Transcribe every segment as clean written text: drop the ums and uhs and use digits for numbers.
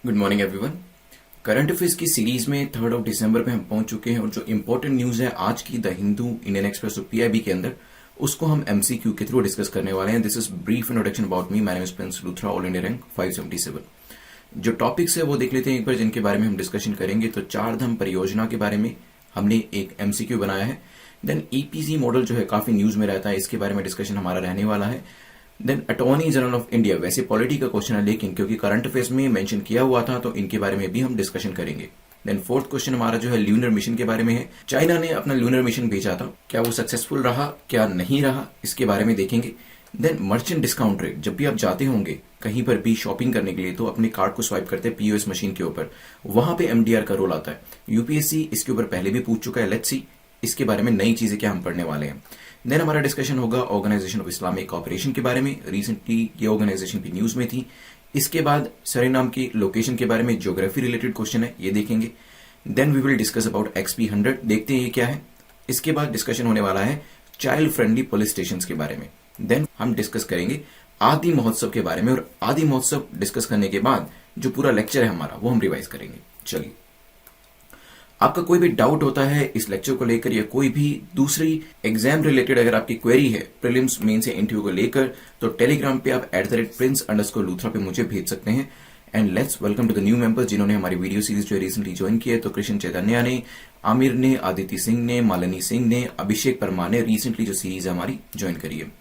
Good morning everyone. Current affairs की series में 3 दिसंबर पे हम पहुंच चुके हैं और जो इंपॉर्टेंट न्यूज है आज की द हिंदू, इंडियन एक्सप्रेस और पीआईबी के अंदर, उसको हम एमसीक्यू के थ्रू डिस्कस करने वाले हैं। This is brief introduction about me. My name is Prince Luthra, all India rank 577। जो टॉपिक्स है वो देख लेते हैं एक बार, जिनके बारे में हम डिस्कशन करेंगे। तो चार धाम परियोजना के बारे में हमने एक एमसीक्यू बनाया है। देन ईपीसी मॉडल जो है काफी न्यूज में रहता है, इसके बारे में डिस्कशन हमारा रहने वाला है। Then attorney general of India, वैसे पॉलिटी का क्वेश्चन है लेकिन क्योंकि करंट अफेयर्स में मेंशन किया हुआ था तो इनके बारे में भी हम डिस्कशन करेंगे। देन फोर्थ क्वेश्चन हमारा जो है ल्यूनर मिशन के बारे में है। चाइना ने अपना ल्यूनर मिशन भेजा था, क्या वो सक्सेसफुल रहा क्या नहीं रहा, इसके बारे में देखेंगे। देन मर्चेंट डिस्काउंट रेट, जब भी आप जाते होंगे कहीं पर भी शॉपिंग करने के लिए तो अपने कार्ड को स्वाइप करते हैं पीओएस मशीन के ऊपर, वहां पे एमडीआर का रोल आता है। यूपीएससी इसके ऊपर पहले भी पूछ चुका है। लेट्स सी इसके बारे में नई चीजें क्या हम पढ़ने वाले हैं। देन हमारा डिस्कशन होगा ऑर्गेनाइजेशन ऑफ इस्लामिक कॉपरेशन के बारे में। रिसेंटली ये ऑर्गेनाइजेशन भी न्यूज में थी। इसके बाद सरेनाम की लोकेशन के बारे में ज्योग्राफी रिलेटेड क्वेश्चन है, ये देखेंगे। Then we will discuss about XP100, देखते हैं ये क्या है। इसके बाद डिस्कशन होने वाला है चाइल्ड फ्रेंडली पुलिस स्टेशन के बारे में। देन हम डिस्कस करेंगे आदि महोत्सव के बारे में, और आदि महोत्सव डिस्कस करने के बाद जो पूरा लेक्चर है हमारा वो हम रिवाइज करेंगे। चलिए, आपका कोई भी डाउट होता है इस लेक्चर को लेकर या कोई भी दूसरी एग्जाम रिलेटेड अगर आपकी क्वेरी है प्रीलिम्स, मेंस या इंटरव्यू को लेकर, तो टेलीग्राम पे आप @prince_luthra पे मुझे भेज सकते हैं। And let's welcome to the new members जिन्होंने हमारी वीडियो सीरीज जो रिसेंटली ज्वाइन किया है। तो कृष्ण चैतन्य ने, आमिर ने, आदित्य सिंह ने, मालिनी सिंह ने, अभिषेक परमार ने रिसेंटली जो सीरीज हमारी ज्वाइन करी है।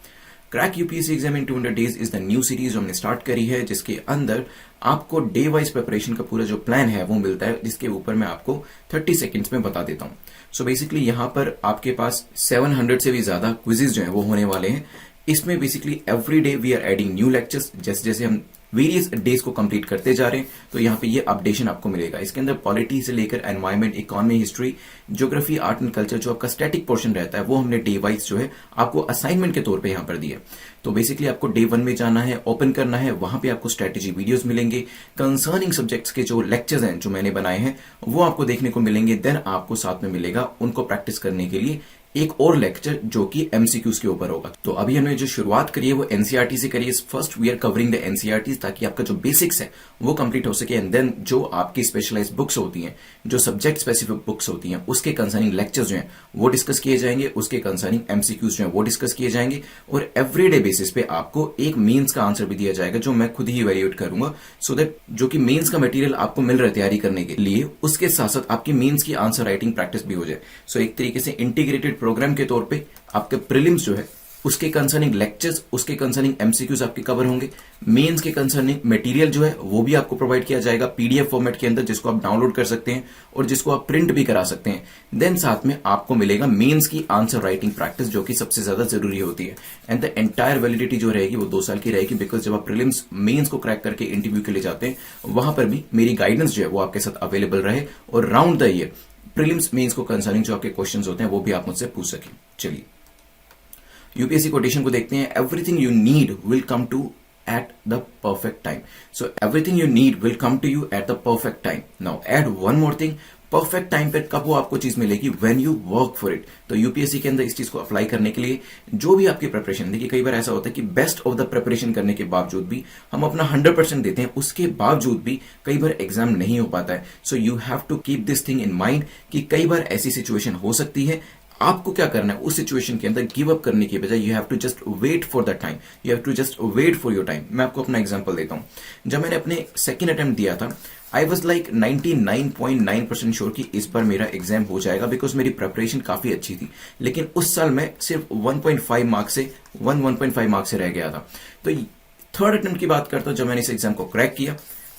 Crack UPSC exam in 200 days is the new series जो हमने स्टार्ट करी है, जिसके अंदर आपको डे वाइज प्रिपरेशन का पूरा जो प्लान है वो मिलता है, जिसके ऊपर मैं आपको 30 सेकंड्स में बता देता हूं। सो बेसिकली यहां पर आपके पास 700 से भी ज्यादा क्विजेज जो है वो होने वाले हैं। इसमें basically every day we are adding new lectures. जैसे जैसे हम वेरियस डेज को कंप्लीट करते जा रहे हैं तो यहाँ पे ये अपडेशन आपको मिलेगा। इसके अंदर पॉलिटी से लेकर environment, economy, history, geography, art and culture, जो आपका स्टैटिक पोर्शन रहता है वो हमने डे वाइज जो है आपको असाइनमेंट के तौर पे यहाँ पर दिया। तो बेसिकली आपको डे 1 में जाना है, ओपन करना है, वहां पे आपको स्ट्रेटेजी वीडियोस मिलेंगे। कंसर्निंग सब्जेक्ट्स के जो लेक्चर्स हैं जो मैंने बनाए हैं वो आपको देखने को मिलेंगे। देन आपको साथ में मिलेगा उनको प्रैक्टिस करने के लिए एक और लेक्चर जो कि एमसीक्यूज के ऊपर होगा। तो अभी हमने जो शुरुआत करी है वो एनसीईआरटी से करी है। First we are covering the NCERT ताकि आपका जो बेसिक्स है वो कंप्लीट हो सके। एंड देन जो आपकी स्पेशलाइज्ड बुक्स होती हैं, जो सब्जेक्ट स्पेसिफिक बुक्स होती हैं, उसके कंसर्निंग लेक्चर्स जो हैं वो डिस्कस किए जाएंगे, उसके कंसर्निंग एमसीक्यूज जो है वो डिस्कस किए जाएंगे। और एवरीडे बेसिस पे आपको एक मेंस का आंसर भी दिया जाएगा जो मैं खुद ही इवैल्यूएट करूंगा, सो दैट जो कि मेंस का मटेरियल आपको मिल रहा है तैयारी करने के लिए, उसके साथ साथ आपकी मेंस की आंसर राइटिंग प्रैक्टिस भी हो जाए। सो एक तरीके से इंटीग्रेटेड प्रोग्राम के तौर पे आपके प्रीलिम्स जो है उसके कंसर्निंग लेक्चर्स, उसके कंसर्निंग एमसीक्यूज आपके कवर होंगे। मेंस के कंसर्निंग मटेरियल जो है वो भी आपको प्रोवाइड किया जाएगा पीडीएफ फॉर्मेट के अंदर, जिसको आप डाउनलोड कर सकते हैं और जिसको आप प्रिंट भी करा सकते हैं। देन साथ में आपको मिलेगा मेंस की आंसर राइटिंग प्रैक्टिस, जो कि सबसे ज्यादा जरूरी होती है। एंड द एंटायर वैलिडिटी जो रहेगी वो 2 साल की रहेगी, बिकॉज जब आप प्रीलिम्स मेंस को क्रैक करके इंटरव्यू के लिए जाते हैं वहां पर भी मेरी गाइडेंस जो है वो आपके साथ अवेलेबल रहे और round the year prelims mains को कंसर्निंग जो आपके क्वेश्चंस होते हैं वो भी आप मुझसे पूछ सकें। चलिए, यूपीएससी कोटेशन को देखते हैं। Everything you need will come to at the perfect time. So everything you need will come to you at the perfect time. Now add one more thing, perfect time पे कब वो आपको चीज मिलेगी, when you work for it. तो UPSC के अंदर इस चीज को अप्लाई करने के लिए जो भी आपकी प्रिपरेशन, देखिए कई बार ऐसा होता है कि बेस्ट ऑफ द प्रिपरेशन करने के बावजूद भी हम अपना 100% देते हैं, उसके बावजूद भी कई बार एग्जाम नहीं हो पाता है। So you have to keep this thing in mind कि कई बार ऐसी सिचुएशन हो सकती है। आपको क्या करना है उस सिचुएशन के अंदर, गिव अप करने की बजाय you have to just wait for the time, you have to just wait for your time. मैं आपको अपना एग्जांपल देता हूं। जब मैंने अपने सेकंड अटेम्प्ट दिया था, आई वॉज लाइक 99.9% श्योर कि इस बार मेरा एग्जाम हो जाएगा, बिकॉज मेरी प्रिपरेशन काफी अच्छी थी। लेकिन उस साल मैं सिर्फ 1.5 मार्क्स से 1.5 मार्क्स से रह गया था। तो थर्ड अटेम्प्ट की बात करता हूं, जब मैंने इस एग्जाम को क्रैक किया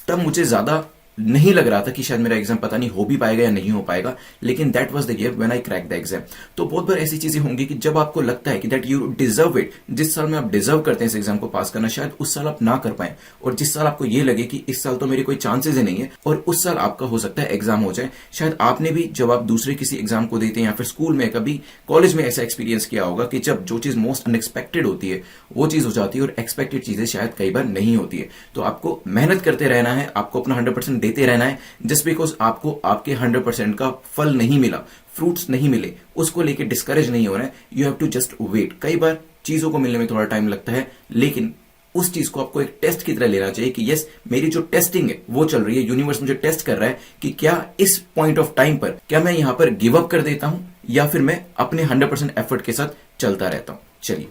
तब मुझे ज्यादा नहीं लग रहा था कि शायद मेरा एग्जाम पता नहीं हो भी पाएगा या नहीं हो पाएगा, लेकिन that was the year when I crack the exam. तो बहुत बार ऐसी चीजें होंगी कि जब आपको लगता है कि दैट यू डिजर्व इट, जिस साल में आप डिजर्व करते हैं इस एग्जाम को पास करना, शायद उस साल आप ना कर पाए, और जिस साल आपको ये लगे कि इस साल तो मेरे कोई चांसेस ही नहीं है और उस साल आपका हो सकता है एग्जाम हो जाए। शायद आपने भी जब आप दूसरे किसी एग्जाम को देते हैं या फिर स्कूल में, कभी कॉलेज में ऐसा एक्सपीरियंस किया होगा कि जब जो चीज मोस्ट अनएक्सपेक्टेड होती है वो चीज हो जाती है और एक्सपेक्टेड चीजें शायद कई बार नहीं होती है। तो आपको मेहनत करते रहना है, आपको अपना 100% देते रहना है। जस्ट बिकॉज आपको आपके 100% का फल नहीं मिला, फ्रूट्स नहीं मिले, उसको लेके डिस्करेज नहीं होना है। You have to just wait. कई बार चीजों को मिलने में थोड़ा टाइम लगता है, लेकिन उस चीज को आपको एक टेस्ट की तरह लेना चाहिए कि यस, मेरी जो टेस्टिंग है वो चल रही है, यूनिवर्स मुझे टेस्ट कर रहा है कि क्या इस पॉइंट ऑफ टाइम पर क्या मैं यहां पर गिव अप कर देता हूं या फिर मैं अपने 100% एफर्ट के साथ चलता रहता हूं। चलिए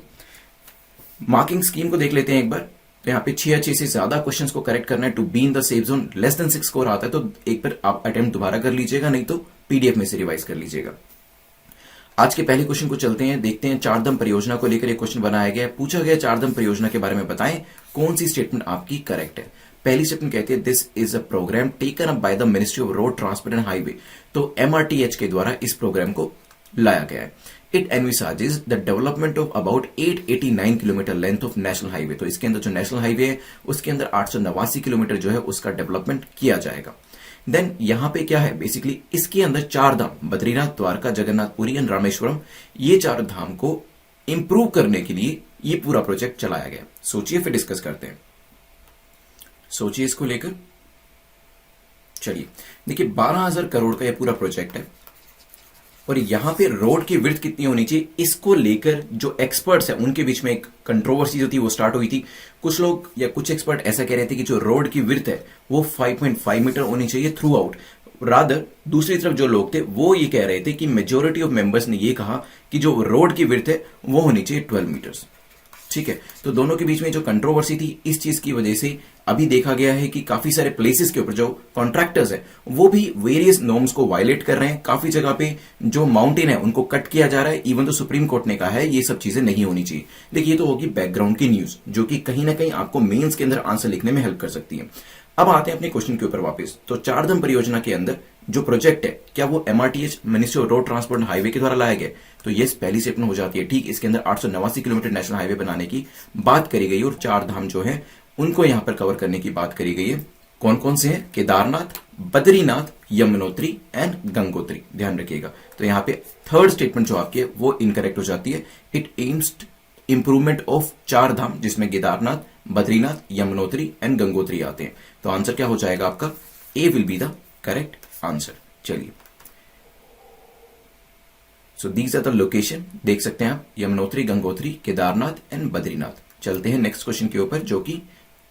मार्किंग स्कीम को देख लेते हैं एक बार। तो यहाँ पे 6 या 6 से ज्यादा क्वेश्चंस को करेक्ट करना है to be in the safe zone. Less than 6 score आता है तो एक बार आप अटेम्प्ट दोबारा कर लीजिएगा, नहीं तो पीडीएफ में से रिवाइज कर लीजिएगा। आज के पहले क्वेश्चन को चलते हैं, देखते हैं। चारधाम परियोजना को लेकर एक क्वेश्चन बनाया गया है। पूछा गया चारधाम परियोजना के बारे में बताएं कौन सी स्टेटमेंट आपकी करेक्ट है। पहली स्टेटमेंट कहती है this is a programme taken up by the ministry of road transport and highway. तो एमआरटीएच के द्वारा इस प्रोग्राम को लाया गया है। It envisages the development of about 889 kilometre length of national highway. तो इसके अंदर जो नेशनल हाईवे है उसके अंदर 889 किलोमीटर जो है उसका डेवलपमेंट किया जाएगा। देन यहां पे क्या है, बेसिकली इसके अंदर 4 धाम बद्रीनाथ, द्वारका, जगन्नाथ, पुरी एंड रामेश्वरम, ये 4 धाम को इंप्रूव करने के लिए ये पूरा प्रोजेक्ट चलाया गया। सोचिए फिर डिस्कस करते हैं। सोचिए इसको लेकर। चलिए देखिए 12,000 करोड़ का ये पूरा प्रोजेक्ट है और यहां पे रोड की विड्थ कितनी होनी चाहिए, इसको लेकर जो एक्सपर्ट्स हैं उनके बीच में एक कंट्रोवर्सी जो थी वो स्टार्ट हुई थी। कुछ लोग या कुछ एक्सपर्ट ऐसा कह रहे थे कि जो रोड की विड्थ है वो 5.5 मीटर होनी चाहिए थ्रू आउट। रादर दूसरी तरफ जो लोग थे वो ये कह रहे थे कि मेजोरिटी ऑफ मेंबर्स ने ये कहा कि जो रोड की विड्थ है वो होनी चाहिए 12 मीटर्स। ठीक है, तो दोनों के बीच में जो कंट्रोवर्सी थी इस चीज की वजह से अभी देखा गया है कि काफी सारे प्लेसेस के ऊपर जो कॉन्ट्रैक्टर्स है वो भी वेरियस नॉर्म्स को वायलेट कर रहे हैं। काफी जगह पे जो माउंटेन है उनको कट किया जा रहा है। इवन तो सुप्रीम कोर्ट ने कहा है ये सब चीजें नहीं होनी चाहिए। देखिए, ये तो होगी बैकग्राउंड की न्यूज जो कि कहीं ना कहीं आपको मेंस के अंदर आंसर लिखने में हेल्प कर सकती है। अब आते हैं अपने क्वेश्चन के ऊपर वापस। तो चारधाम परियोजना के अंदर जो प्रोजेक्ट है क्या वो MRTH, ministry of road transport and highway के द्वारा लाया गया? तो ये पहली स्टेटमेंट हो जाती है ठीक। इसके अंदर 889 किलोमीटर नेशनल हाईवे बनाने की बात करी गई और 4 धाम जो है उनको यहां पर कवर करने की बात करी गई है। कौन कौन से हैं? केदारनाथ, बद्रीनाथ, यमुनोत्री एंड गंगोत्री। ध्यान रखिएगा। तो यहां पे थर्ड स्टेटमेंट जो आपकी है वो इनकरेक्ट हो जाती है। It aims improvement of 4 Dham जिसमें केदारनाथ, बद्रीनाथ, यमुनोत्री एंड गंगोत्री आते हैं। तो आंसर क्या हो जाएगा आपका? A will be the correct answer. चलिए, so these are the location, देख सकते हैं आप, यमुनोत्री, गंगोत्री, केदारनाथ एंड बद्रीनाथ। चलते हैं नेक्स्ट क्वेश्चन के ऊपर जो कि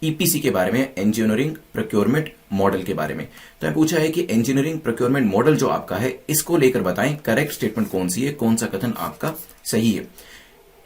ईपीसी के बारे में, इंजीनियरिंग प्रोक्योरमेंट मॉडल के बारे में। तो मैं पूछा है कि इंजीनियरिंग प्रोक्योरमेंट मॉडल जो आपका है इसको लेकर बताएं करेक्ट स्टेटमेंट कौन सी है, कौन सा कथन आपका सही है।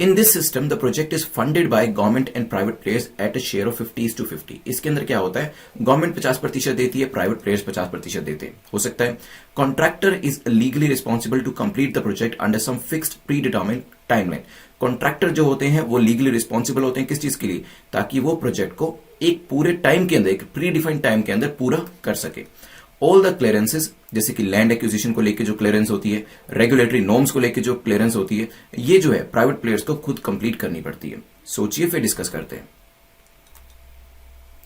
In this system the project is funded by government and private players at a share of 50:50। इसके अंदर क्या होता है, गवर्नमेंट 50% देती है, प्राइवेट प्लेयर्स 50% देते हैं। हो सकता है contractor is legally responsible to complete the project under some fixed predetermined timeline. Contractor जो होते हैं वो लीगली रिस्पॉन्सिबल होते हैं किस चीज के लिए? ताकि वो प्रोजेक्ट को एक पूरे टाइम के अंदर, एक प्री डिफाइंड टाइम के अंदर पूरा कर सके। ऑल द क्लियरेंसेज, जैसे कि लैंड एक्विजिशन को लेकर जो क्लियरेंस होती है, रेगुलेटरी नॉर्म्स को लेकर जो क्लियरेंस होती है, ये जो है प्राइवेट प्लेयर्स को खुद कंप्लीट करनी पड़ती है। सोचिए फिर डिस्कस करते हैं।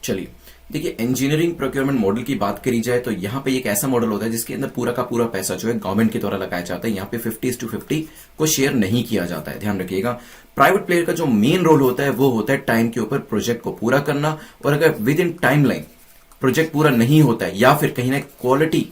चलिए देखिए, इंजीनियरिंग प्रोक्योरमेंट मॉडल की बात करी जाए तो यहां पे एक ऐसा मॉडल होता है जिसके अंदर पूरा का पूरा पैसा जो है गवर्नमेंट के द्वारा लगाया जाता है। यहां पे 50:50 को शेयर नहीं किया जाता है। ध्यान रखिएगा, प्राइवेट प्लेयर का जो मेन रोल होता है वो होता है टाइम के ऊपर प्रोजेक्ट को पूरा करना। और अगर with in time line project पूरा नहीं होता है या फिर कहीं ना क्वालिटी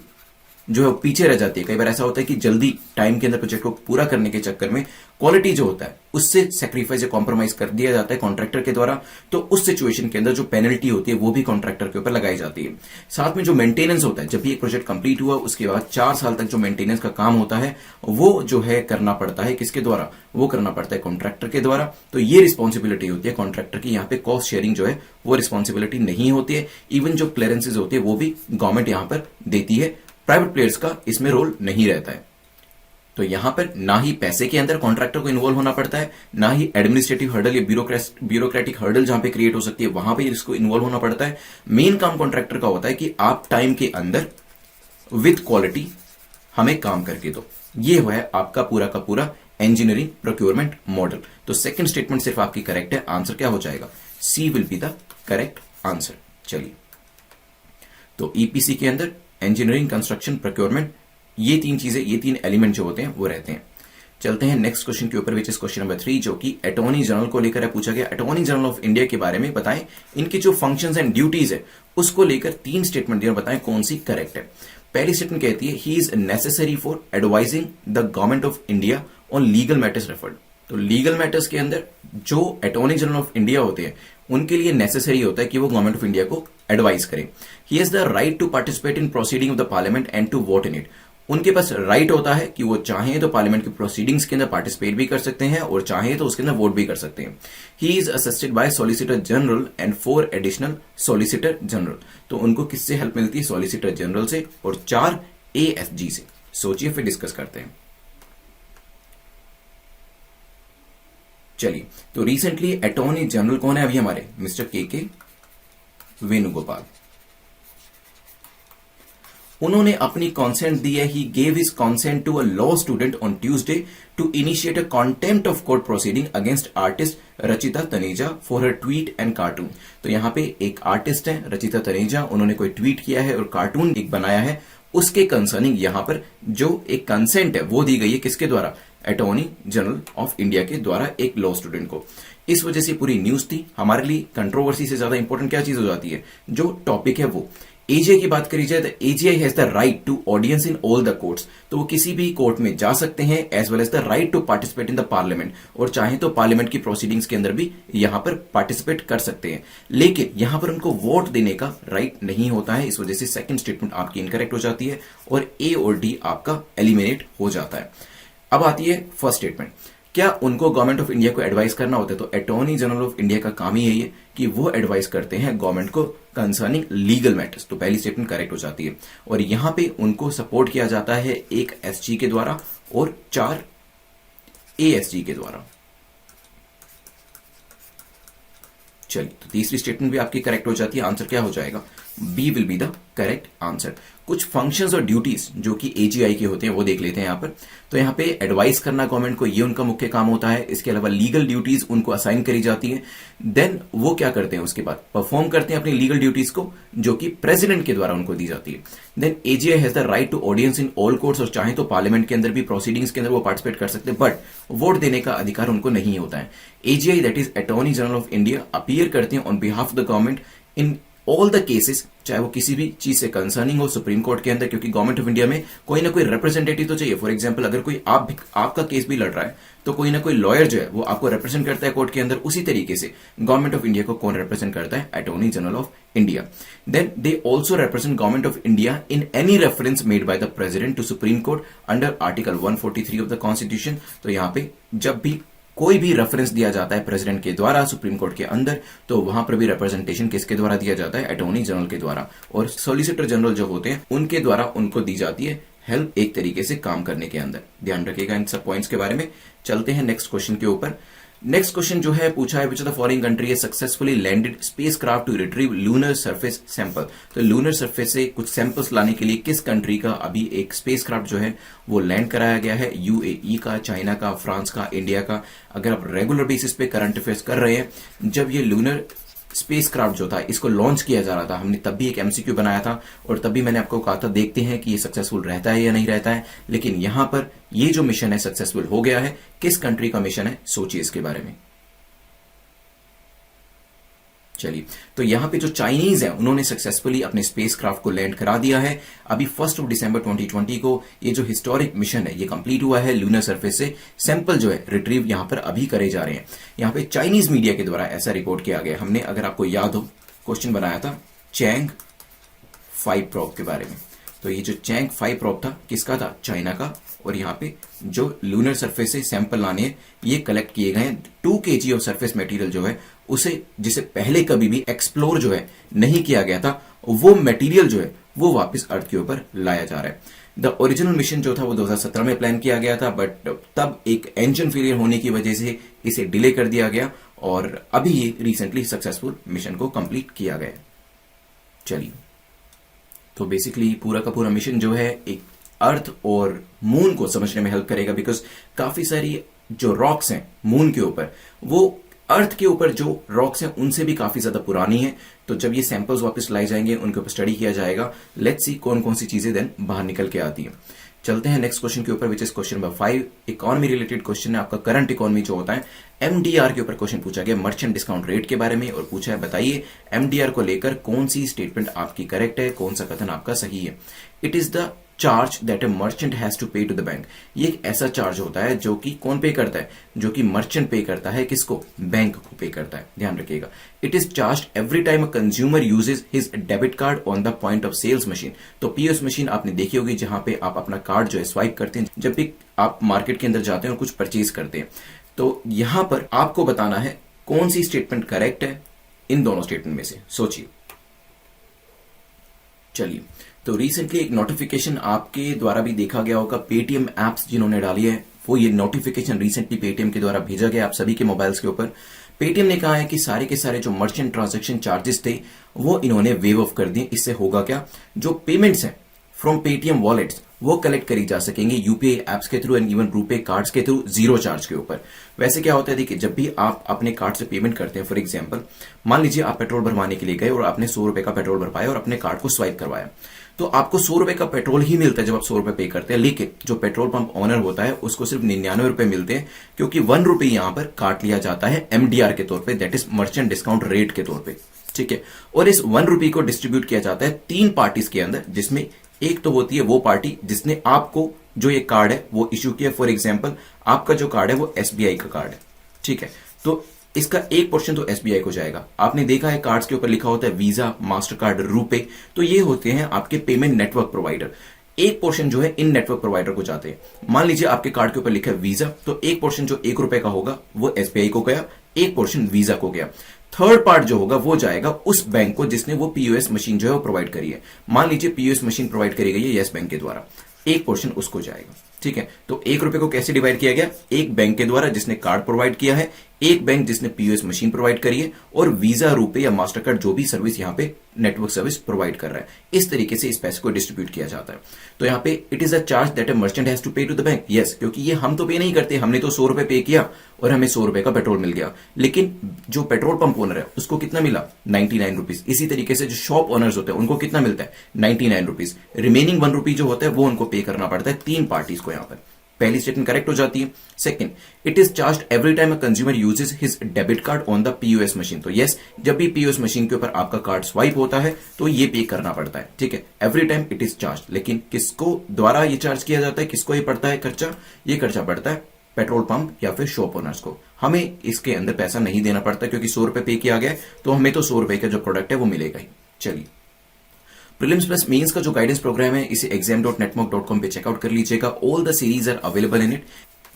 जो है पीछे रह जाती है, कई बार ऐसा होता है कि जल्दी टाइम के अंदर प्रोजेक्ट को पूरा करने के चक्कर में क्वालिटी जो होता है उससे सेक्रीफाइस या कॉम्प्रोमाइज कर दिया जाता है कॉन्ट्रैक्टर के द्वारा। तो उस सिचुएशन के अंदर जो पेनल्टी होती है वो भी कॉन्ट्रैक्टर के ऊपर लगाई जाती है। साथ में जो मेंटेनेंस होता है, जब भी एक प्रोजेक्ट कंप्लीट हुआ उसके बाद 4 साल तक जो मेंटेनेंस का काम होता है वो जो है करना पड़ता है किसके द्वारा? वो करना पड़ता है कॉन्ट्रैक्टर के द्वारा। तो ये रिस्पॉन्सिबिलिटी होती है कॉन्ट्रैक्टर की। यहाँ पे कॉस्ट शेयरिंग जो है वो रिस्पॉन्सिबिलिटी नहीं होती है। इवन जो क्लियरेंसेज होती है वो भी गवर्नमेंट यहां पर देती है, प्राइवेट प्लेयर्स का इसमें रोल नहीं रहता है। तो यहां पर ना ही पैसे के अंदर कॉन्ट्रैक्टर को इन्वॉल्व होना पड़ता है, ना ही एडमिनिस्ट्रेटिव हर्डल या ब्यूरोक्रेटिक हर्डल जहां पे क्रिएट हो सकती है वहां पे इसको इन्वॉल्व होना पड़ता है। मेन काम कॉन्ट्रैक्टर का होता है कि आप टाइम के अंदर विद क्वालिटी हमें काम करके दो। ये है आपका पूरा का पूरा इंजीनियरिंग प्रोक्योरमेंट मॉडल। तो सेकंड स्टेटमेंट सिर्फ आपकी करेक्ट है। आंसर क्या हो जाएगा? C will be the correct answer. चलिए, तो ईपीसी के अंदर इंजीनियरिंग, कंस्ट्रक्शन, प्रोक्योरमेंट, ये 3 चीजें, ये 3 एलिमेंट जो होते हैं वो रहते हैं। चलते हैं नेक्स्ट क्वेश्चन के ऊपर, विच इज क्वेश्चन नंबर 3 जो कि अटॉर्नी जनरल को लेकर है। पूछा गया अटॉर्नी जनरल ऑफ इंडिया के बारे में बताएं, इनकी जो फंक्शंस एंड ड्यूटीज है उसको लेकर 3 स्टेटमेंट दिए, बताएं कौन सी करेक्ट है। पहली स्टेटमेंट कहती है he is necessary for advising the government of India on legal matters referred. तो लीगल मैटर्स के अंदर जो अटॉर्नी जनरल ऑफ इंडिया होते हैं उनके लिए नेसेसरी होता है कि वो गवर्नमेंट ऑफ इंडिया को एडवाइस करें। He has the right to participate in proceeding of the parliament and to vote in it. उनके पास राइट होता है कि वो चाहें तो पार्लियामेंट की प्रोसीडिंग्स के अंदर पार्टिसिपेट भी कर सकते हैं और चाहें तो उसके अंदर वोट भी कर सकते हैं। He is assisted by solicitor general and 4 additional solicitor general. तो उनको किससे हेल्प मिलती है? सॉलिसिटर जनरल से और 4 ASG से। सोचिए, फिर डिस्कस करते हैं। चलिए, तो रिसेंटली अटॉर्नी जनरल कौन है अभी हमारे? मिस्टर के वेणुगोपाल। उन्होंने अपनी कॉन्सेंट दी है। He gave his consent to a law student on Tuesday to initiate a contempt of court proceeding against artist Rachita Taneja for her tweet and cartoon. तो यहां पे एक आर्टिस्ट है रचिता तनेजा, उन्होंने कोई ट्वीट किया है और कार्टून एक बनाया है, उसके कंसर्निंग यहां पर जो एक कंसेंट है वो दी गई है किसके द्वारा? अटॉर्नी जनरल ऑफ इंडिया के द्वारा एक लॉ स्टूडेंट को। इस वजह से पूरी न्यूज थी। हमारे लिए कंट्रोवर्सी से ज्यादा इंपॉर्टेंट क्या चीज हो जाती है? जो टॉपिक है वो। एजीआई की बात करी जाए तो AGI has the right to audience in all the courts. तो वो किसी भी कोर्ट में जा सकते हैं as well as the right to participate in the parliament, और चाहे तो पार्लियामेंट की प्रोसीडिंग्स के अंदर भी यहां पर पार्टिसिपेट कर सकते हैं। लेकिन यहां पर उनको वोट देने का राइट नहीं होता है। इस वजह से सेकंड स्टेटमेंट आपकी इनकरेक्ट हो जाती है और ए और डी आपका एलिमिनेट हो जाता है। अब आती है फर्स्ट स्टेटमेंट। क्या उनको गवर्नमेंट ऑफ इंडिया को एडवाइस करना होता है? तो अटॉर्नी जनरल ऑफ इंडिया का काम ही यही है कि वो एडवाइस करते हैं गवर्नमेंट को कंसर्निंग लीगल मैटर्स। तो पहली स्टेटमेंट करेक्ट हो जाती है। और यहां पे उनको सपोर्ट किया जाता है 1 SG के द्वारा और 4 ASG के द्वारा। चलिए, तो तीसरी स्टेटमेंट भी आपकी करेक्ट हो जाती है। आंसर क्या हो जाएगा? B will be the correct answer. कुछ फंक्शंस और ड्यूटीज जो कि एजीआई के होते हैं वो देख लेते हैं यहां पर। तो यहां पे एडवाइस करना गवर्नमेंट को, ये उनका मुख्य काम होता है। इसके अलावा लीगल ड्यूटीज उनको असाइन करी जाती है। देन वो क्या करते हैं? उसके बाद परफॉर्म करते हैं अपनी लीगल ड्यूटीज को, जो कि प्रेसिडेंट के द्वारा उनको दी जाती है। Then AGI has the right to audience in all courts, और चाहे तो पार्लियामेंट के अंदर भी प्रोसीडिंग्स के अंदर वो पार्टिसिपेट कर सकते हैं, बट वोट देने का अधिकार उनको नहीं होता है। AGI that is attorney general of India appear करते हैं on behalf of the government in all the cases, चाहे वो किसी भी चीज से कंसर्निंग हो सुप्रीम कोर्ट के अंदर, क्योंकि गवर्नमेंट ऑफ इंडिया में कोई ना कोई रिप्रेजेंटेटिव तो चाहिए। फॉर एग्जांपल, अगर कोई आपका केस भी लड़ रहा है तो कोई ना कोई लॉयर जो है वो आपको रिप्रेजेंट करता है कोर्ट के अंदर। उसी तरीके से गवर्नमेंट ऑफ इंडिया को कौन रिप्रेजेंट करता है? Attorney general of India. Then they also represent government of India in any reference made by the president to supreme court under article 143 of the constitution. तो यहां पे जब भी कोई भी रेफरेंस दिया जाता है प्रेसिडेंट के द्वारा सुप्रीम कोर्ट के अंदर, तो वहां पर भी रिप्रेजेंटेशन किसके द्वारा दिया जाता है? अटॉर्नी जनरल के द्वारा। और सॉलिसिटर जनरल जो होते हैं उनके द्वारा उनको दी जाती है हेल्प एक तरीके से काम करने के अंदर। ध्यान रखिएगा इन सब पॉइंट्स के बारे में। चलते हैं नेक्स्ट क्वेश्चन के ऊपर। नेक्स्ट क्वेश्चन जो है पूछा है, which of the following country has successfully landed spacecraft to retrieve lunar surface sample. तो लूनर सरफेस से कुछ सैंपल्स लाने के लिए किस कंट्री का अभी एक स्पेसक्राफ्ट जो है वो लैंड कराया गया है? यूएई का, चाइना का, फ्रांस का, इंडिया का। अगर आप रेगुलर बेसिस पे करंट अफेयर्स कर रहे हैं, जब ये लूनर स्पेसक्राफ्ट जो था इसको लॉन्च किया जा रहा था, हमने तब भी एक एमसीक्यू बनाया था और तब भी मैंने आपको कहा था देखते हैं कि ये सक्सेसफुल रहता है या नहीं रहता है। लेकिन यहां पर ये जो मिशन है सक्सेसफुल हो गया है। किस कंट्री का मिशन है? सोचिए इसके बारे में। चलिए, तो यहां पे जो चाइनीज है उन्होंने सक्सेसफुली अपने स्पेसक्राफ्ट को लैंड करा दिया है। अभी 1 दिसंबर 2020 को ये जो हिस्टोरिक मिशन है ये कंप्लीट हुआ है। लूनर सरफेस से सैंपल जो है रिट्रीव यहां पर अभी करे जा रहे हैं। यहां पे चाइनीज मीडिया के द्वारा ऐसा रिपोर्ट किया गया। हमने, अगर आपको याद हो, क्वेश्चन बनाया था चैंग 5 प्रोब के बारे में। तो ये जो चैंग 5 प्रोब था किसका था? चाइना का। और यहाँ पे जो लूनर सरफेस से सैंपल लाने हैं ये कलेक्ट किए गए हैं। 2 kg ऑफ सरफेस मटेरियल जो है उसे, जिसे पहले कभी भी एक्सप्लोर जो है नहीं किया गया था, वो मटेरियल जो है वो वापस अर्थ के ऊपर लाया जा रहा है। द ओरिजिनल मिशन जो था वो 2017 में प्लान किया गया था, बट तब एक इंजन फेलियर होने की वजह से इसे डिले कर दिया गया और अभी ये रिसेंटली सक्सेसफुल मिशन को कंप्लीट किया गया। चलिए, तो बेसिकली पूरा का पूरा मिशन जो है एक अर्थ और मून को समझने में हेल्प करेगा, बिकॉज काफी सारी जो रॉक्स हैं मून के ऊपर वो अर्थ के ऊपर जो रॉक्स हैं उनसे भी काफी ज्यादा पुरानी है। तो जब ये सैंपल्स वापस लाए जाएंगे उनके ऊपर स्टडी किया जाएगा। लेट्स सी कौन कौन सी चीजें देन बाहर निकल के आती हैं। चलते हैं नेक्स्ट क्वेश्चन के ऊपर, which is question number 5। Economy related question है आपका। करंट इकोनॉमी जो होता है एमडीआर के ऊपर क्वेश्चन पूछा गया, मर्चेंट डिस्काउंट रेट के बारे में, और पूछा है बताइए एमडीआर को लेकर कौन सी स्टेटमेंट आपकी करेक्ट है, कौन सा कथन आपका सही है। It is the charge that a merchant has to pay to the bank. ये एक ऐसा चार्ज होता है जो कि कौन पे करता है, जो कि मर्चेंट पे करता है, किसको, बैंक को पे करता है, ध्यान रखिएगा। It is charge every time a consumer uses his debit card on the point of sales machine. तो पीओएस मशीन आपने देखी होगी जहां पे आप अपना कार्ड जो है स्वाइप करते हैं जब भी आप मार्केट के अंदर जाते हैं और कुछ परचेज करते हैं। तो यहां पर आपको बताना है कौन सी स्टेटमेंट करेक्ट है इन दोनों स्टेटमेंट में से, सोचिए। चलिए, तो रिसेंटली एक नोटिफिकेशन आपके द्वारा भी देखा गया होगा, पेटीएम एप्स जिन्होंने डाली है वो ये नोटिफिकेशन रिसेंटली पेटीएम के द्वारा भेजा गया आप सभी के मोबाइल्स के ऊपर। पेटीएम ने कहा है कि सारे के सारे जो मर्चेंट ट्रांजैक्शन चार्जेस थे वो इन्होंने वेव ऑफ कर दिए। इससे होगा क्या, जो पेमेंट्स हैं फ्रॉम पेटीएम वॉलेट्स वो कलेक्ट करी जा सकेंगे यूपीआई एप्स के through and even RuPay cards के थ्रू जीरो चार्ज के ऊपर। वैसे क्या होता है, देखिए जब भी आप अपने कार्ड से पेमेंट करते हैं, फॉर एग्जांपल मान लीजिए आप पेट्रोल भरवाने के लिए गए और आपने 100 रुपए का पेट्रोल भर पाया और अपने कार्ड को स्वाइप करवाया, तो आपको 100 रुपए का पेट्रोल ही मिलता है जब आप 100 रुपए पे करते हैं। लेकिन जो पेट्रोल पंप ओनर होता है उसको सिर्फ 99 रुपए मिलते हैं, क्योंकि 1 रुपए यहां पर काट लिया जाता है एमडीआर के तौर पे, that is merchant discount rate के तौर पे, ठीक है। और इस 1 रुपए को डिस्ट्रीब्यूट किया जाता है 3 पार्टीज के अंदर, जिसमें एक तो होती है वो पार्टी जिसने आपको जो ये कार्ड है वो इश्यू किया। फॉर एग्जांपल आपका जो कार्ड है वो एसबीआई का कार्ड है, ठीक है, तो इसका एक पोर्शन तो एसबीआई को जाएगा। आपने देखा है कार्ड्स के ऊपर लिखा होता है वीजा, मास्टर कार्ड, रुपे, तो ये होते हैं आपके पेमेंट नेटवर्क प्रोवाइडर। एक पोर्शन जो है इन नेटवर्क प्रोवाइडर को जाते हैं। मान लीजिए आपके कार्ड के ऊपर लिखा है वीजा, तो एक पोर्शन जो 1 रुपए का होगा वो एसबीआई को गया, एक पोर्शन वीजा को गया। थर्ड पार्ट जो होगा वो जाएगा उस बैंक को जिसने वो पीओएस मशीन जो है वो प्रोवाइड करी है। मान लीजिए पीओएस मशीन प्रोवाइड करी गई है येस बैंक के द्वारा, एक पोर्शन उसको जाएगा, ठीक है। तो 1 रुपए को कैसे डिवाइड किया गया, एक बैंक के द्वारा जिसने कार्ड प्रोवाइड किया है, एक बैंक जिसने पीओएस मशीन प्रोवाइड करी है, और वीजा, रुपे या मास्टर कार्ड जो भी सर्विस यहां पे नेटवर्क सर्विस प्रोवाइड कर रहा है। इस तरीके से इस पैसे को डिस्ट्रीब्यूट किया जाता है। तो यहां पे it is a charge that a merchant has to pay to the bank, yes, क्योंकि ये हम तो पे नहीं करते, हमने तो 100 रुपए पे किया और हमें 100 रुपए का पेट्रोल मिल गया। लेकिन जो पेट्रोल पंप ओनर है उसको कितना मिला, 99 रुपीज। इसी तरीके से जो शॉप ओनर्स होते हैं उनको कितना मिलता है, 99 रुपीज। रिमेनिंग 1 रुपी जो होता है वो उनको पे करना पड़ता है 3 पार्टीज को। यहां पर पहली स्टेटमेंट करेक्ट हो जाती है। Second, it is charge every time a consumer uses his debit card on the POS machine. तो यस, जब भी पीओएस मशीन के ऊपर आपका कार्ड स्वाइप होता है तो ये पे करना पड़ता है, ठीक है, every time it is charge. लेकिन किसको द्वारा ये चार्ज किया जाता है, किसको ये पड़ता है खर्चा, ये खर्चा पड़ता है पेट्रोल पंप या फिर शॉप ओनर्स को। हमें इसके अंदर पैसा नहीं देना पड़ता, क्योंकि 100 रुपए पे किया गया तो हमें तो 100 रुपए का जो प्रोडक्ट है वो मिलेगा ही। चलिए, प्रीलिम्स प्लस मेंस का जो गाइडेंस प्रोग्राम है इसे exam.network.com पे चेकआउट कर लीजिएगा। All the series are available in it.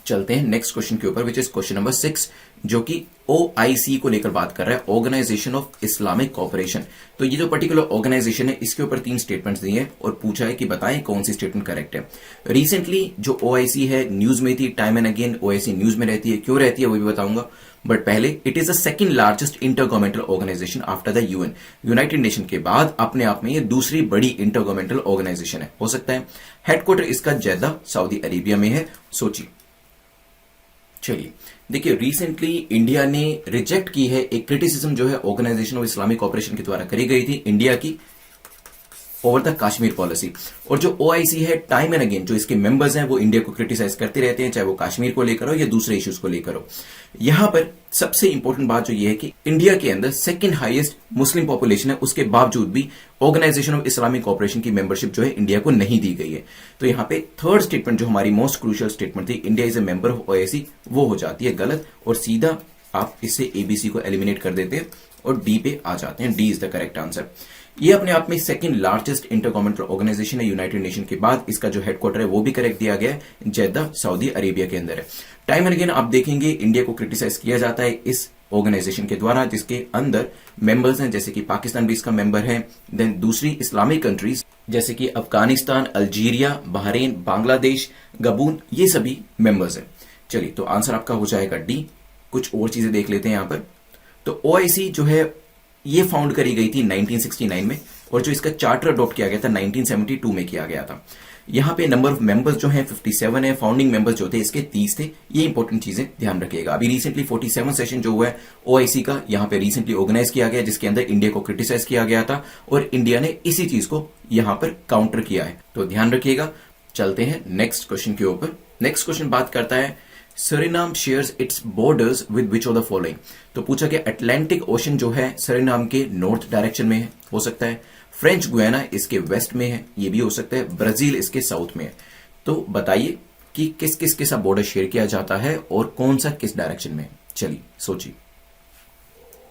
चलते हैं नेक्स्ट क्वेश्चन के ऊपर, विच इज क्वेश्चन नंबर 6, जो कि OIC को लेकर बात कर रहा है, ऑर्गेनाइजेशन ऑफ इस्लामिक कॉपरेशन। तो ये जो पर्टिकुलर ऑर्गेनाइजेशन है इसके ऊपर 3 स्टेटमेंट्स दिए हैं और पूछा है कि बताएं कौन सी स्टेटमेंट करेक्ट है। रिसेंटली जो OIC है न्यूज में थी, time and again OIC news में रहती है, क्यों रहती है वो भी बताऊंगा। बट पहले it is the second largest intergovernmental organisation after the UN. United nation के बाद अपने आप में ये दूसरी बड़ी इंटरगवर्नमेंटल ऑर्गेनाइजेशन है, हो सकता है। हेडक्वार्टर इसका जेद्दा सऊदी अरेबिया में है, सोचिए। चलिए देखिए, रिसेंटली इंडिया ने रिजेक्ट की है एक क्रिटिसिज्म जो है ऑर्गेनाइजेशन ऑफ इस्लामिक कॉपरेशन के द्वारा करी गई थी इंडिया की ओवर द कश्मीर पॉलिसी। और जो OIC है टाइम एंड अगेन जो इसके मेंबर्स हैं वो इंडिया को क्रिटिसाइज करते रहते हैं, चाहे वो कश्मीर को लेकर हो या दूसरे इश्यूज को लेकर हो। यहां पर सबसे इंपॉर्टेंट बात जो ये है कि इंडिया के अंदर सेकंड हाईएस्ट मुस्लिम पॉपुलेशन है, उसके बावजूद भी ऑर्गेनाइजेशन ऑफ इस्लामिक कॉपरेशन की मेंबरशिप जो है इंडिया को नहीं दी गई है। तो यहां पे थर्ड स्टेटमेंट जो हमारी मोस्ट क्रूशियल स्टेटमेंट थी, India is a member of OIC, वो हो जाती है गलत और सीधा आप इससे ABC को एलिमिनेट कर देते हैं और D पे आ जाते हैं। D is the correct answer. ये अपने आप में सेकंड लार्जेस्ट इंटरगवर्नमेंटल ऑर्गेनाइजेशन है यूनाइटेड नेशन के बाद। इसका जो हेडक्वार्टर है वो भी करेक्ट दिया गया है, जेद्दा सऊदी अरेबिया के अंदर है। टाइम एंड अगेन आप देखेंगे इंडिया को क्रिटिसाइज किया जाता है इस ऑर्गेनाइजेशन के द्वारा, जिसके अंदर मेंबर्स हैं जैसे कि पाकिस्तान भी इसका मेंबर है, देन दूसरी इस्लामिक कंट्रीज जैसे कि अफगानिस्तान, अल्जीरिया, बहरीन, बांग्लादेश, गबून, ये सभी मेंबर्स हैं। चलिए, तो आंसर आपका हो जाएगा D। कुछ और चीजें देख लेते हैं यहां पर। तो OIC जो है ये फाउंड करी गई थी 1969 में और जो इसका चार्टर अडॉप्ट किया गया था 1972 में किया गया था। यहां पे नंबर ऑफ मेंबर्स जो हैं 57 है, फाउंडिंग मेंबर्स जो थे इसके 30 थे। ये इंपॉर्टेंट चीजें ध्यान रखिएगा। अभी रिसेंटली 47 सेशन जो हुआ है OIC का यहां पे रिसेंटली ऑर्गेनाइज किया गया, जिसके अंदर इंडिया को क्रिटिसाइज किया गया था और इंडिया ने इसी चीज को यहां पर काउंटर किया है, तो ध्यान रखिएगा। चलते हैं नेक्स्ट क्वेश्चन के ऊपर। नेक्स्ट क्वेश्चन बात करता है Suriname shares its borders with which of the following. तो पूछा कि अटलांटिक ओशन जो है सरीनाम के नॉर्थ डायरेक्शन में है, हो सकता है। फ्रेंच गुयाना इसके वेस्ट में है, ये भी हो सकता है। ब्राजील इसके साउथ में है। तो बताइए कि किस किस के साथ बॉर्डर शेयर किया जाता है और कौन सा किस डायरेक्शन में है। चलिए सोचिए।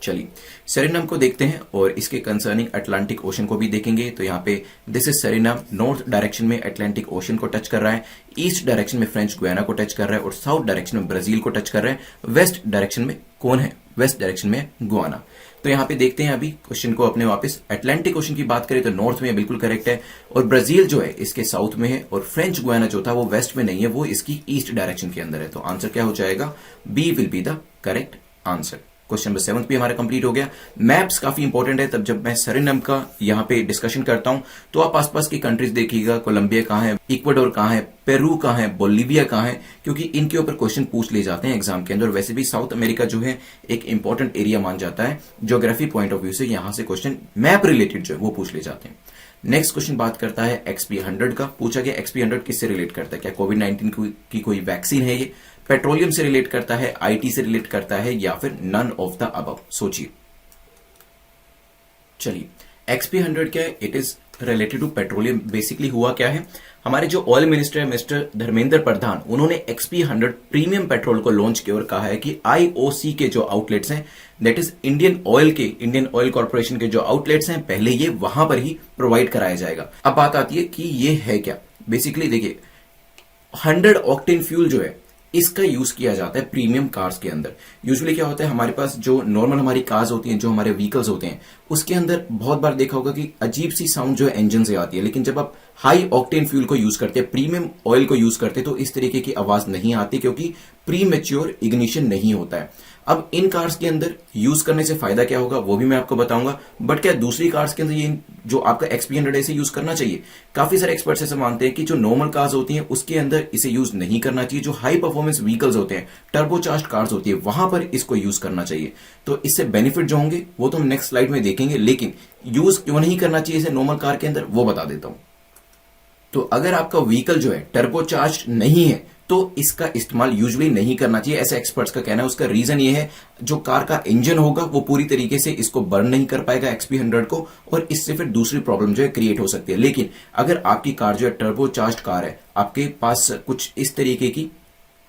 चलिए सरीनाम को देखते हैं और इसके कंसर्निंग अटलांटिक ओशन को भी देखेंगे। तो यहाँ पे दिस इज सरीनाम, नॉर्थ डायरेक्शन में अटलांटिक ओशन को टच कर रहा है, ईस्ट डायरेक्शन में फ्रेंच गुयाना को टच कर रहा है और साउथ डायरेक्शन में ब्राजील को टच कर रहा है। वेस्ट डायरेक्शन में कौन है? वेस्ट डायरेक्शन में गुयाना। तो यहाँ पे देखते हैं अभी क्वेश्चन को अपने वापस। अटलांटिक ओशन की बात करें तो नॉर्थ में बिल्कुल करेक्ट है और ब्राजील जो है इसके साउथ में है और फ्रेंच गुयाना जो था वो वेस्ट में नहीं है, वो इसकी ईस्ट डायरेक्शन के अंदर है। तो आंसर क्या हो जाएगा? B will be the correct answer. Question number 7 भी हमारा कंप्लीट हो गया। मैप्स काफी इंपॉर्टेंट है, तब जब मैं सरीनाम का यहाँ पे डिस्कशन करता हूं तो आप आसपास की कंट्रीज देखिएगा, कोलंबिया कहाँ है, इक्वाडोर कहाँ है, पेरू कहाँ है, बोलिविया कहाँ है, क्योंकि इनके ऊपर क्वेश्चन पूछ ले जाते हैं एग्जाम के अंदर। वैसे भी साउथ अमेरिका जो है एक इंपॉर्टेंट एरिया मान जाता है ज्योग्राफी पॉइंट ऑफ व्यू से, यहां से क्वेश्चन मैप रिलेटेड जो है वो पूछ ले जाते हैं। नेक्स्ट क्वेश्चन बात करता है XP100 का। पूछा गया XP100 किससे रिलेट करता है? क्या कोविड-19 की कोई वैक्सीन है ये? पेट्रोलियम से रिलेट करता है, IT से रिलेट करता है या फिर नन ऑफ द अबव? सोचिए। चलिए XP100 क्या है? It is related to petroleum. Basically हुआ क्या है, हमारे जो ऑयल मिनिस्टर है मिस्टर धर्मेंद्र प्रधान, उन्होंने XP100 प्रीमियम पेट्रोल को लॉन्च किया और कहा है कि IOC के जो आउटलेट्स हैं, that is Indian oil corporation के जो आउटलेट्स हैं, पहले ये वहां पर ही प्रोवाइड कराया जाएगा। अब बात आती है कि ये है क्या। बेसिकली देखिए 100 ऑक्टेन फ्यूल जो है इसका यूज किया जाता है प्रीमियम कार्स के अंदर। यूजुअली क्या होता है, हमारे पास जो नॉर्मल हमारी कार्स होती हैं, जो हमारे व्हीकल्स होते हैं, उसके अंदर बहुत बार देखा होगा कि अजीब सी साउंड जो है इंजन से आती है। लेकिन जब आप हाई ऑक्टेन फ्यूल को यूज करते हैं, प्रीमियम ऑयल को यूज करते हैं, तो इस तरीके की आवाज नहीं आती, क्योंकि प्री मैच्योर इग्निशन नहीं होता है। अब इन कार्स के अंदर यूज करने से फायदा क्या होगा वो भी मैं आपको बताऊंगा। बट क्या दूसरी कार्स के अंदर ये जो आपका XP100 है इसे यूज करना चाहिए? काफी सारे एक्सपर्ट्स ऐसे मानते हैं कि जो नॉर्मल कार्स होती हैं उसके अंदर इसे यूज नहीं करना चाहिए। जो हाई परफॉर्मेंस व्हीकल्स होते हैं, टर्बोचार्ज्ड कार्स होती है, वहां पर इसको यूज करना चाहिए। तो इससे बेनिफिट जो होंगे वो तो हम नेक्स्ट स्लाइड में देखेंगे, लेकिन यूज क्यों नहीं करना चाहिए इसे नॉर्मल कार के अंदर वो बता देता हूं। तो अगर आपका व्हीकल जो है टर्बोचार्ज्ड नहीं है तो इसका इस्तेमाल यूजुअली नहीं करना चाहिए, ऐसे एक्सपर्ट्स का कहना है। उसका रीजन ये है, जो कार का इंजन होगा वो पूरी तरीके से इसको बर्न नहीं कर पाएगा XP100 को, और इससे फिर दूसरी प्रॉब्लम जो है क्रिएट हो सकती है। लेकिन अगर आपकी कार जो है टर्बोचार्ज्ड कार है, आपके पास कुछ इस तरीके की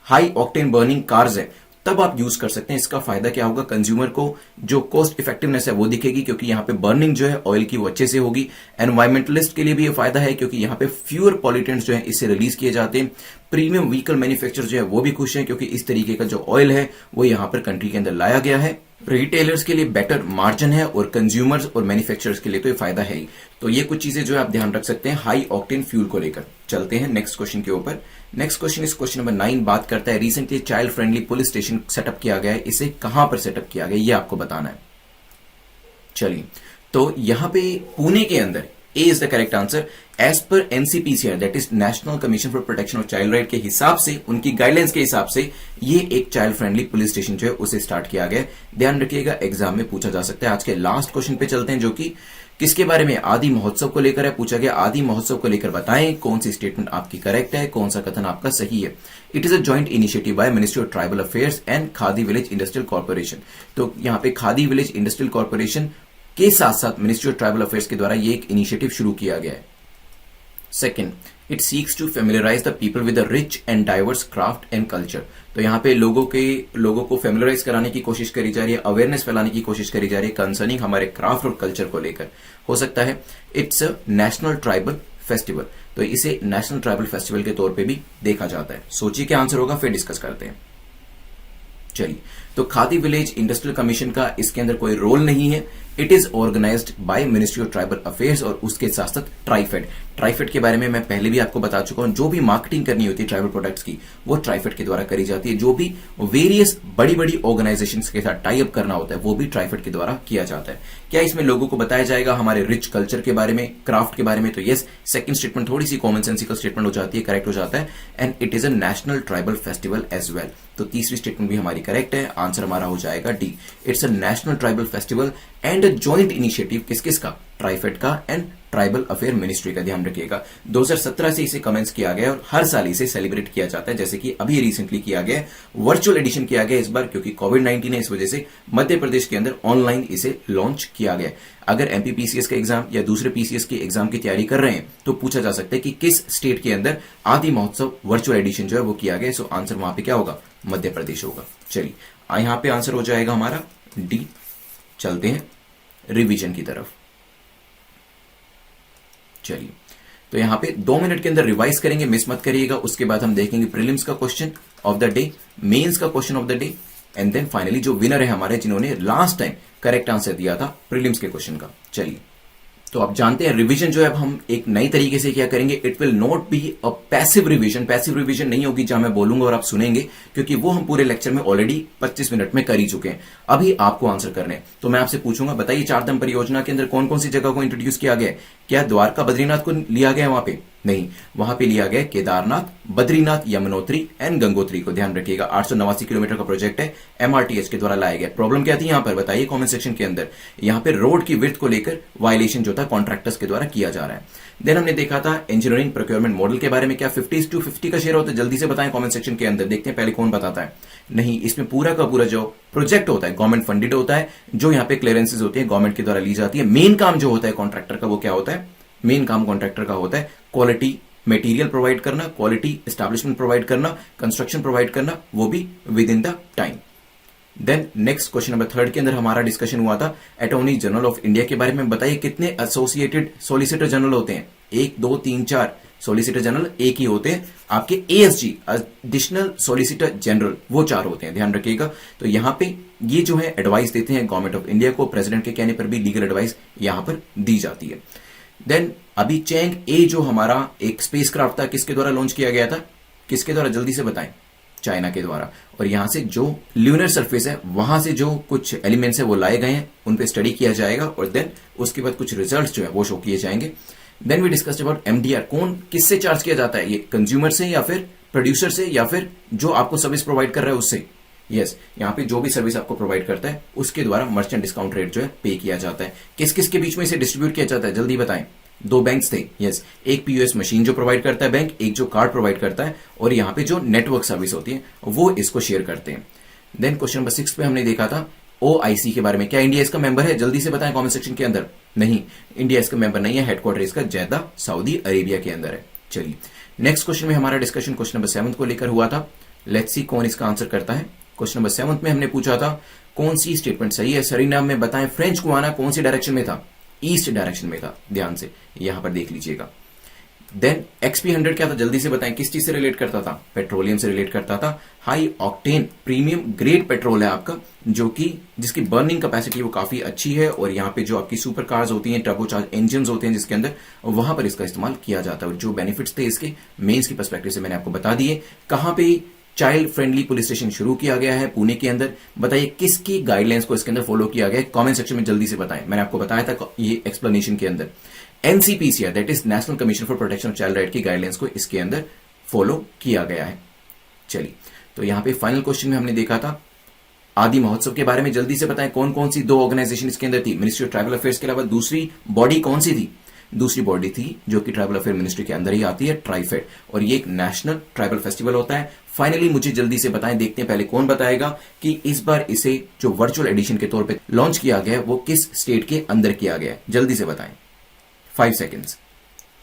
हाई ऑक्टेन बर्निंग कार्स है, तब आप यूज कर सकते हैं। इसका फायदा क्या होगा, कंज्यूमर को जो कॉस्ट इफेक्टिवनेस है वो दिखेगी, क्योंकि यहाँ पे बर्निंग जो है ऑयल की वो अच्छे से होगी। एनवायरमेंटलिस्ट के लिए भी ये फायदा है, क्योंकि यहाँ पे फ्यूअर पॉल्यूटेंट्स जो है इससे रिलीज किए जाते हैं। प्रीमियम व्हीकल मैन्युफैक्चरर जो है वो भी खुश हैं, क्योंकि इस तरीके का जो ऑयल है वो यहाँ पर कंट्री के अंदर लाया गया है। रिटेलर्स के लिए बेटर मार्जिन है और कंज्यूमर्स और मैन्युफैक्चरर्स के लिए तो ये फायदा है ही। तो ये कुछ चीजें जो है आप ध्यान रख सकते हैं हाई ऑक्टेन फ्यूल को लेकर। चलते हैं नेक्स्ट क्वेश्चन के ऊपर। नेक्स्ट क्वेश्चन इस क्वेश्चन नंबर 9 बात करता है recently child friendly police station setup किया गया है, इसे कहां पर सेटअप किया गया ये आपको बताना है। चलिए, तो यहां पे पुणे के अंदर A is the correct answer. As पर NCPCR that is national commission for protection of child right के हिसाब से, उनकी गाइडलाइंस के हिसाब से ये एक चाइल्ड फ्रेंडली पुलिस स्टेशन जो है उसे स्टार्ट किया गया है। ध्यान रखिएगा एग्जाम में पूछा जा सकता है। आज के लास्ट क्वेश्चन पे चलते हैं, जो कि किसके बारे में, आदि महोत्सव को लेकर है। पूछा गया आदि महोत्सव को लेकर बताएं कौन सी स्टेटमेंट आपकी करेक्ट है, कौन सा कथन आपका सही है। It is a joint initiative by ministry of tribal affairs and khadi village industrial corporation. तो यहाँ पे खादी विलेज इंडस्ट्रियल कॉर्पोरेशन के साथ साथ मिनिस्ट्री ऑफ ट्राइबल अफेयर्स के द्वारा ये एक इनिशिएटिव शुरू किया गया है। Second, it seeks to familiarise the people with a rich and diverse craft and culture. तो यहाँ पे लोगों को फेमिलराइज कराने की कोशिश करी जा रही है, अवेयरनेस फैलाने की कोशिश करी जा रही है कंसर्निंग हमारे क्राफ्ट और कल्चर को लेकर। हो सकता है it's a national tribal festival, तो इसे नेशनल ट्राइबल फेस्टिवल के तौर पे भी देखा जाता है। सोचिए क्या आंसर होगा, फिर डिस्कस करते हैं। चलिए, तो खादी विलेज इंडस्ट्रियल कमीशन का इसके अंदर कोई रोल नहीं है। It is organised by ministry of tribal affairs और उसके साथ साथ ट्राइफेड। ट्राइफेड के बारे में मैं पहले भी आपको बता चुका हूं। जो भी मार्केटिंग करनी होती है ट्राइबल प्रोडक्ट्स की वो ट्राइफेड के द्वारा करी जाती है। जो भी वेरियस बड़ी बड़ी ऑर्गेनाइजेशंस के साथ टाई अप करना होता है वो भी ट्राइफेड के द्वारा किया जाता है। क्या इसमें लोगों को बताया जाएगा हमारे रिच कल्चर के बारे में, क्राफ्ट के बारे में? तो यस, सेकंड स्टेटमेंट थोड़ी सी कॉमन सेंसिकल स्टेटमेंट हो जाती है, करेक्ट हो जाता है। And it is a national tribal festival as well. तो तीसरी स्टेटमेंट भी हमारी करेक्ट है। आंसर हमारा हो जाएगा D. It's a national tribal festival and joint initiative किस किस का, ट्राइफेड का एंड ट्राइबल अफेयर मिनिस्ट्री का, ध्यान रखिएगा। 2017 से इसे कमेंस किया गया और हर साल इसे सेलिब्रेट किया जाता है, जैसे कि अभी रिसेंटली किया गया, वर्चुअल एडिशन किया गया इस बार क्योंकि कोविड-19 है, इस वजह से मध्य प्रदेश के अंदर ऑनलाइन इसे लॉन्च किया गया। अगर एमपी पीसीएस का एग्जाम या दूसरे पीसीएस के एग्जाम की तैयारी कर रहे हैं तो पूछा जा सकता है कि किस स्टेट के अंदर आदि महोत्सव वर्चुअल एडिशन जो है वो किया गया। सो आंसर वहां पे क्या होगा, मध्य प्रदेश होगा। चलिए यहां पे आंसर हो जाएगा हमारा डी। चलते हैं रिवीजन की तरफ। चलिए तो यहां पे 2 मिनट के अंदर रिवाइज करेंगे, मिस मत करिएगा। उसके बाद हम देखेंगे प्रीलिम्स का question of the day, mains का question of the day and then finally जो विनर है हमारे, जिन्होंने लास्ट टाइम करेक्ट आंसर दिया था प्रीलिम्स के क्वेश्चन का। चलिए तो आप जानते हैं रिवीजन जो है अब हम एक नई तरीके से क्या करेंगे, it will not be a passive revision. Passive revision नहीं होगी जहां मैं बोलूंगा और आप सुनेंगे, क्योंकि वो हम पूरे लेक्चर में ऑलरेडी 25 मिनट में कर ही चुके हैं। अभी आपको आंसर करने हैं। तो मैं आपसे पूछूंगा, बताइए चारधाम परियोजना के अंदर कौन कौन सी जगह को इंट्रोड्यूस किया गया है? क्या द्वारका बद्रीनाथ को लिया गया है वहां पे? नहीं, वहां पे लिया गया केदारनाथ, बद्रीनाथ, यमुनोत्री एंड गंगोत्री को। ध्यान रखिएगा 889 किलोमीटर का प्रोजेक्ट है, एमआरटीएच के द्वारा लाया गया। प्रॉब्लम क्या थी यहां पर, बताइए कमेंट सेक्शन के अंदर। यहां पे रोड की विड्थ को लेकर वायलेशन जो था कॉन्ट्रैक्टर्स के द्वारा किया जा रहा है। देन हमने देखा था इंजीनियरिंग प्रोक्योरमेंट मॉडल के बारे में, क्या 50:50 का शेयर होता है? जल्दी से बताएं कमेंट सेक्शन के अंदर, देखते हैं पहले कौन बताता है। नहीं, इसमें पूरा का पूरा जो प्रोजेक्ट होता है गवर्नमेंट फंडेड होता है, जो यहां पे क्लियरेंसेज होती है गवर्नमेंट के द्वारा ली जाती है। मेन काम जो होता है कॉन्ट्रैक्टर का वो क्या होता है, मेन काम कॉन्ट्रैक्टर का होता है क्वालिटी मटेरियल प्रोवाइड करना, क्वालिटी एस्टैब्लिशमेंट प्रोवाइड करना, कंस्ट्रक्शन प्रोवाइड करना, वो भी within the time. Then next question number 3 के अंदर हमारा डिस्कशन हुआ था अटॉर्नी जनरल ऑफ इंडिया के बारे में। बताइए कितने एसोसिएटेड सॉलिसिटर जनरल होते हैं? 1 2 3 4 सॉलिसिटर जनरल एक ही होते हैं। आपके एएसजी एडिशनल सॉलिसिटर जनरल वो 4 होते हैं, ध्यान रखिएगा। तो यहां पे ये जो है एडवाइस देते हैं गवर्नमेंट ऑफ इंडिया को, प्रेसिडेंट के कहने पर भी लीगल एडवाइस यहां पर दी जाती है। देन अभी चैंग ए जो हमारा एक स्पेसक्राफ्ट था, किसके द्वारा लॉन्च किया गया था? किसके द्वारा, जल्दी से बताएं? चाइना के द्वारा। और यहां से जो ल्यूनर सरफेस है वहां से जो कुछ एलिमेंट्स है वो लाए गए हैं, उन पे स्टडी किया जाएगा और देन उसके बाद कुछ रिजल्ट्स जो है वो शो किए जाएंगे। Then we discussed about MDR. कौन किससे चार्ज किया जाता है? ये कंज्यूमर से या फिर प्रोड्यूसर से या फिर जो आपको सर्विस प्रोवाइड कर रहा है उससे? यस, यहाँ पे जो भी सर्विस आपको प्रोवाइड करता है उसके द्वारा मर्चेंट डिस्काउंट रेट जो है पे किया जाता है। किस किस के बीच में इसे डिस्ट्रीब्यूट किया जाता है, जल्दी बताएं? 2 बैंक्स थे। यस, एक पीओएस मशीन जो प्रोवाइड करता है बैंक, एक जो कार्ड प्रोवाइड करता है, और यहाँ पे जो नेटवर्क सर्विस होती है वो इसको शेयर करते हैं। देन क्वेश्चन नंबर 6 पे हमने देखा था ओआईसी के बारे में। क्या इंडिया इसका मेंबर है? जल्दी से बताएं कमेंट सेक्शन के अंदर। नहीं, इंडिया इसका मेंबर नहीं है, हेडक्वार्टर इसका जेद्दा सऊदी अरेबिया के अंदर है। चलिए नेक्स्ट क्वेश्चन में हमारा डिस्कशन क्वेश्चन नंबर 7 को लेकर हुआ था। लेट्स सी कौन इसका आंसर करता है। क्वेश्चन नंबर 7 में हमने पूछा था कौन सी स्टेटमेंट सही है? सरीनाम में बताएं फ्रेंच गुआना कौन सी डायरेक्शन में था? ईस्ट डायरेक्शन में था, ध्यान से यहां पर देख लीजिएगा। देन XP100 क्या था? जल्दी से बताएं किस चीज से रिलेट करता था? पेट्रोलियम से रिलेट करता था। High octane premium grade petrol है आपका, जो कि जिसकी बर्निंग कैपेसिटी वो काफी अच्छी है, और यहाँ पे जो आपकी सुपर कार्स होती हैं, टर्बोचार्ज इंजन होते हैं जिसके अंदर, वहां पर इसका इस्तेमाल किया जाता है। और जो बेनिफिट्स थे इसके मेंस की पर्सपेक्टिव से मैंने आपको बता दिए। कहां पे चाइल्ड फ्रेंडली पुलिस स्टेशन शुरू किया गया है? पुणे के अंदर। बताइए किसकी गाइडलाइंस को इसके अंदर फॉलो किया गया है? कमेंट सेक्शन में जल्दी से बताएं। मैंने आपको बताया था ये एक्सप्लेनेशन के अंदर NCPCR that is national commission for protection of child right की गाइडलाइंस को इसके अंदर फॉलो किया गया है। चलिए तो यहां पे फाइनल क्वेश्चन में हमने देखा था आदि महोत्सव के बारे में। जल्दी से बताएं कौन कौन सी 2 ऑर्गेनाइजेशन इसके अंदर थी? मिनिस्ट्री ऑफ ट्राइबल अफेयर्स के अलावा दूसरी बॉडी कौन सी थी? दूसरी बॉडी थी जो कि ट्राइबल अफेयर मिनिस्ट्री के अंदर ही आती है, ट्राइफेड। और ये एक नेशनल ट्राइबल फेस्टिवल होता है। फाइनली मुझे जल्दी से बताएं, देखते हैं पहले कौन बताएगा कि इस बार इसे जो वर्चुअल एडिशन के तौर पे लॉन्च किया गया है वो किस स्टेट के अंदर किया गया है? जल्दी से बताएं, 5 सेकेंड्स।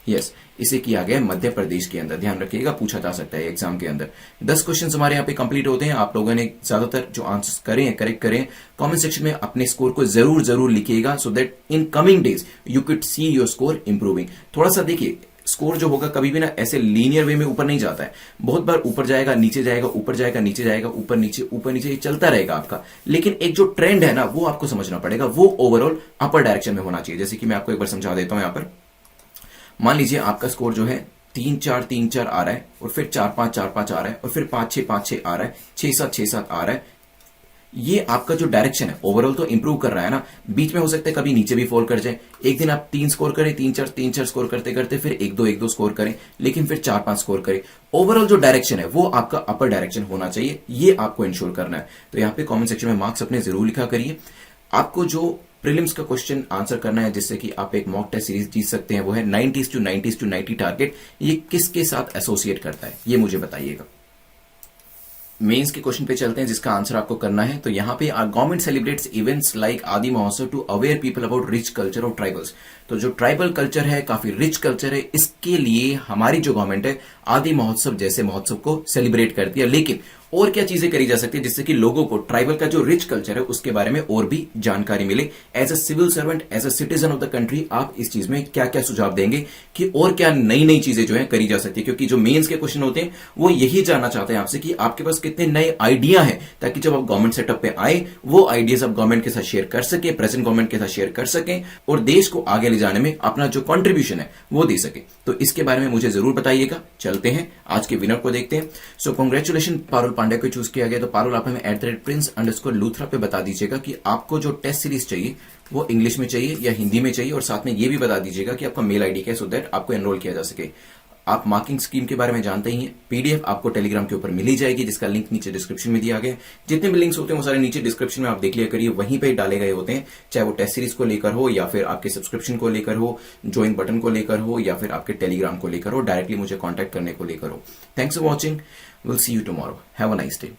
यस, इसे किया गया मध्य प्रदेश के अंदर। ध्यान रखिएगा, पूछा जा सकता है एग्जाम के अंदर। 10 क्वेश्चन हमारे यहाँ पे कंप्लीट होते हैं। आप लोगों ने ज्यादातर जो आंसर्स करे हैं, करेक्ट करें, कमेंट सेक्शन में अपने स्कोर को जरूर जरूर लिखिएगा, so that in coming days you could see your score improving. थोड़ा सा देखिए, स्कोर जो होगा कभी भी ना ऐसे लीनियर वे में ऊपर नहीं जाता है, बहुत बार ऊपर जाएगा नीचे जाएगा, ऊपर जाएगा नीचे जाएगा, ऊपर नीचे, ये चलता रहेगा आपका। लेकिन एक जो ट्रेंड है ना वो आपको समझना पड़ेगा, वो ओवरऑल अपर डायरेक्शन में होना चाहिए। जैसे कि मैं आपको एक बार समझा देता हूं। यहां पर मान लीजिए आपका स्कोर जो है 3-4-3-4 आ रहा है, और फिर 4-5-4-5 आ रहा है, और फिर 5-6-5-6 आ रहा है, 6-7-6-7 आ रहा है। ये आपका जो डायरेक्शन है ओवरऑल तो इंप्रूव कर रहा है ना, बीच में हो सकता है कभी नीचे भी फॉल कर जाए। एक दिन आप 3 स्कोर करें, 3-4 स्कोर करते करते फिर 1-2 स्कोर करें, लेकिन फिर 4-5 स्कोर करें। ओवरऑल जो डायरेक्शन है वो आपका अपर डायरेक्शन होना चाहिए, ये आपको इंश्योर करना है। तो यहाँ पे कॉमेंट सेक्शन में मार्क्स अपने जरूर लिखा करिए। आपको जो प्रीलिम्स का क्वेश्चन आंसर करना है जिससे कि आप एक मॉक टेस्ट सीरीज जीत सकते हैं, वो है 90s to 90 टारगेट। ये किसके साथ एसोसिएट करता है ये मुझे बताइएगा। मेंस के क्वेश्चन पे चलते हैं जिसका आंसर आपको करना है। तो यहाँ पे government celebrates events like Aadi Mahotsav to aware people about rich culture of tribals. तो जो ट्राइबल कल्चर है, काफी रिच कल्चर है, इसके लिए हमारी जो गवर्नमेंट है आदि महोत्सव जैसे महोत्सव को सेलिब्रेट करती है। लेकिन और क्या चीजें करी जा सकती है जिससे कि लोगों को ट्राइबल का जो रिच कल्चर है उसके बारे में और भी जानकारी मिले। As a civil servant, as a citizen of the country, आप इस चीज में क्या क्या सुझाव देंगे कि और क्या नई नई चीजें जो है करी जा सकती है? क्योंकि जो मेंस के क्वेश्चन होते हैं वो यही जानना चाहते हैं आपसे कि आपके पास कितने नए आइडिया हैं, ताकि जब आप गवर्नमेंट सेटअप पे आए वो आइडियाज आप गवर्नमेंट के साथ शेयर कर सके, प्रेजेंट गवर्नमेंट के साथ शेयर कर सकें और देश को आगे ले जाने में अपना जो कंट्रीब्यूशन है वो दे सके। तो इसके बारे में मुझे जरूर बताइएगा। चलते हैं आज के विनर को देखते हैं। सो कांग्रेचुलेशन, पारुल पांडे को चूज किया गया। तो पारुल आप हमें @prince_luthra पे बता दीजिएगा कि आपको जो टेस्ट सीरीज चाहिए वो इंग्लिश में चाहिए या हिंदी में चाहिए, और साथ में ये भी बता दीजिएगा कि आपका मेल आईडी क्या है, सो दैट आपको एनरोल किया जा सके। आप मार्किंग स्कीम के बारे में जानते ही हैं। पीडीएफ आपको टेलीग्राम के ऊपर मिल ही जाएगी जिसका लिंक नीचे डिस्क्रिप्शन में दिया गया है। जितने भी लिंक्स होते हैं वो सारे नीचे डिस्क्रिप्शन में आप देख लिया करिए, वहीं पे डाले गए होते हैं, चाहे वो टेस्ट सीरीज को लेकर हो या फिर आपके सब्सक्रिप्शन को लेकर हो, ज्वाइन बटन को लेकर हो या फिर आपके टेलीग्राम को लेकर हो, डायरेक्टली मुझे कॉन्टैक्ट करने को लेकर हो। Thanks for watching, will see you tomorrow, have a nice day.